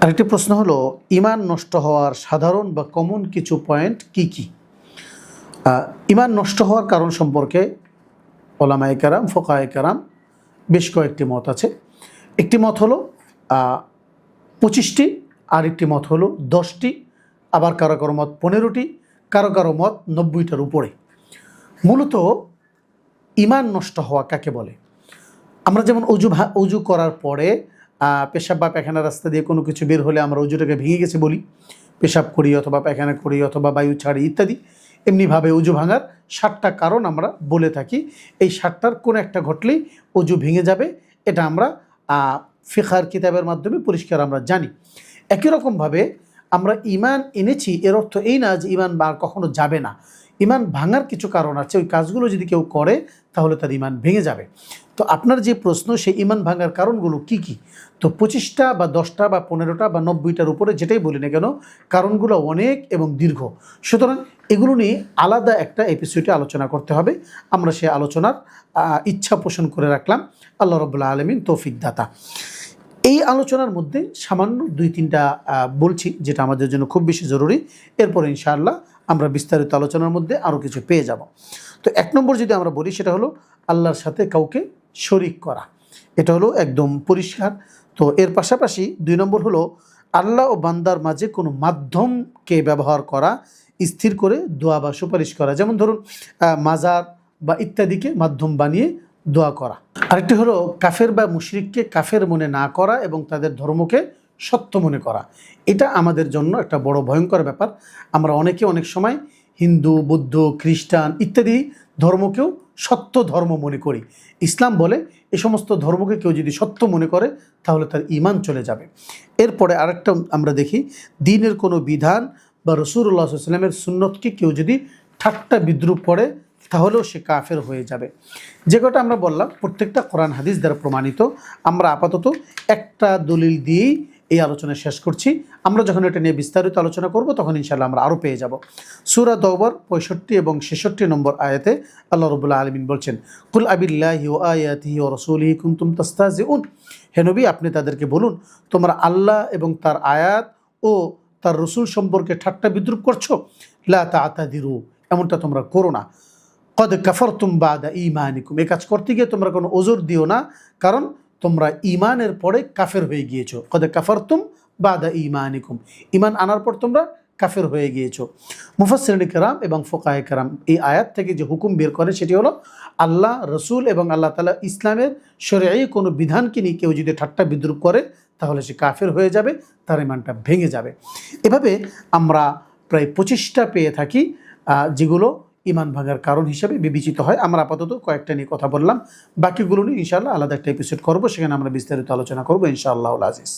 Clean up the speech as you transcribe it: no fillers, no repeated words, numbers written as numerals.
আরেকটি প্রশ্ন হলো, ইমান নষ্ট হওয়ার সাধারণ বা কমন কিছু পয়েন্ট কি কি? ইমান নষ্ট হওয়ার কারণ সম্পর্কে ওলামায়ে কেরাম, ফোকায়ে কেরাম বেশ কয়েকটি মত আছে। একটি মত হলো 25টি, আর একটি মত হলো 10টি, আবার কারো কারো মত 15টি, কারো কারো মত 90টার উপরে। মূলত ইমান নষ্ট হওয়া কাকে বলে? আমরা যেমন অজু করার পরে পেশাব বা পায়খানা রাস্তা দিয়ে কোনো কিছু বের হলে আমরা অজুটাকে ভেঙে গেছে বলি, পেশাব করি অথবা পায়খানা করি অথবা বায়ু ছাড়ি ইত্যাদি। এমনিভাবে অজু ভাঙার 7টা কারণ আমরা বলে থাকি। এই 7টার কোনো একটা ঘটলেই অজু ভেঙে যাবে, এটা আমরা ফিকহের কিতাবের মাধ্যমে পরিষ্কার আমরা জানি। একই রকমভাবে আমরা ইমান এনেছি, এর অর্থ এই না যে ইমান কখনো যাবে না। ইমান ভাঙার কিছু কারণ আছে, ওই কাজগুলো যদি কেউ করে তাহলে তার ইমান ভেঙে যাবে। তো আপনার যে প্রশ্ন, সেই ইমান ভাঙার কারণগুলো কি কি? তো 25টা বা 10টা বা 15টা বা 90টার উপরে যেটাই বলি না কেন, কারণগুলো অনেক এবং দীর্ঘ। সুতরাং এগুলো নিয়ে আলাদা একটা এপিসোডে আলোচনা করতে হবে। আমরা সে আলোচনার ইচ্ছা পোষণ করে রাখলাম। আল্লাহ রাব্বুল আলামিন তৌফিক দাতা। এই আলোচনার মধ্যে সামান্য 2-3টা বলছি, যেটা আমাদের জন্য খুব বেশি জরুরি। এরপরে ইনশাআল্লাহ আমরা বিস্তারিত আলোচনার মধ্যে আরও কিছু পেয়ে যাব। তো 1 নম্বর যদি আমরা বলি, সেটা হলো আল্লাহর সাথে কাউকে শরিক করা। এটা হলো একদম পরিষ্কার। তো এর পাশাপাশি 2 নম্বর হলো আল্লাহ ও বান্দার মাঝে কোনো মাধ্যমকে ব্যবহার করা, স্থির করে দোয়া বা সুপারিশ করা। যেমন ধরুন মাজার বা ইত্যাদিকে মাধ্যম বানিয়ে দোয়া করা। আরেকটি হলো কাফের বা মুশরিককে কাফের মনে না করা এবং তাদের ধর্মকে সত্য মনে করা। এটা আমাদের জন্য একটা বড় ভয়ঙ্কর ব্যাপার। আমরা অনেকে অনেক সময় হিন্দু, বৌদ্ধ, খ্রিস্টান ইত্যাদি ধর্মকেও সত্য ধর্ম মনে করি। ইসলাম বলে এই সমস্ত ধর্মকে কেউ যদি সত্য মনে করে তাহলে তার ঈমান চলে যাবে। এরপরে আরেকটা আমরা দেখি, দ্বীনের কোনো বিধান বা রাসূলুল্লাহ সাল্লাল্লাহু আলাইহি ওয়াসাল্লামের সুন্নতকে কেউ যদি ঠাট্টা বিদ্রূপ করে তাহলেও সে কাফের হয়ে যাবে। যে কথা আমরা বললাম প্রত্যেকটা কোরআন হাদিস দ্বারা প্রমাণিত। আমরা আপাতত একটা দলিল দিয়েই এই আলোচনা শেষ করছি। আমরা যখন এটা নিয়ে বিস্তারিত আলোচনা করব তখন ইনশাআল্লাহ আমরা আরও পেয়ে যাব। সূরা তওবার 65 এবং 66 নম্বর আয়াতে আল্লাহ রাব্বুল আলামিন বলছেন, কুল আবিল্লাহি ওয়া আয়াতিহি ওয়া রাসূলিহি কুনতুম তাস্তাহজিউন। হে নবী, আপনি তাদেরকে বলুন, তোমরা আল্লাহ এবং তার আয়াত ও তার রসুল সম্পর্কে ঠাট্টা বিদ্রূপ করছো। লা তা'তাদিরু, এমনটা তোমরা করো না। কদ কাফারতুম বাদা ঈমানিকুম, এই কাজ করতে গিয়ে তোমরা কোনো ওজর দিও না, কারণ তোমরা ঈমানের পরে কাফের হয়ে গিয়েছো। কদ কাফারতুম বাদা ঈমানিকুম, ঈমান আনার পর তোমরা কাফের হয়ে গিয়েছো। মুফাসসিরিন কেরাম এবং ফুকায়ে কেরাম এই আয়াত থেকে যে হুকুম বের করে সেটি হলো, আল্লাহ, রসুল এবং আল্লাহ তাআলা ইসলামের শরঈ কোনো বিধানকে নিয়ে কেউ যদি ঠাট্টা বিদ্রূপ করে তাহলে সে কাফের হয়ে যাবে, তার ঈমানটা ভেঙে যাবে। এভাবে আমরা প্রায় 25টা পেয়ে থাকি যেগুলো ঈমান ভাঙার কারণ হিসেবে বিবেচিত হয়। আমরা আপাতত কয়েকটা নিয়ে কথা বললাম, বাকিগুলো নিয়ে ইনশাআল্লাহ আলাদা একটা এপিসোড করব, সেখানে আমরা বিস্তারিত আলোচনা করবো ইনশাআল্লাহুল আজিজ।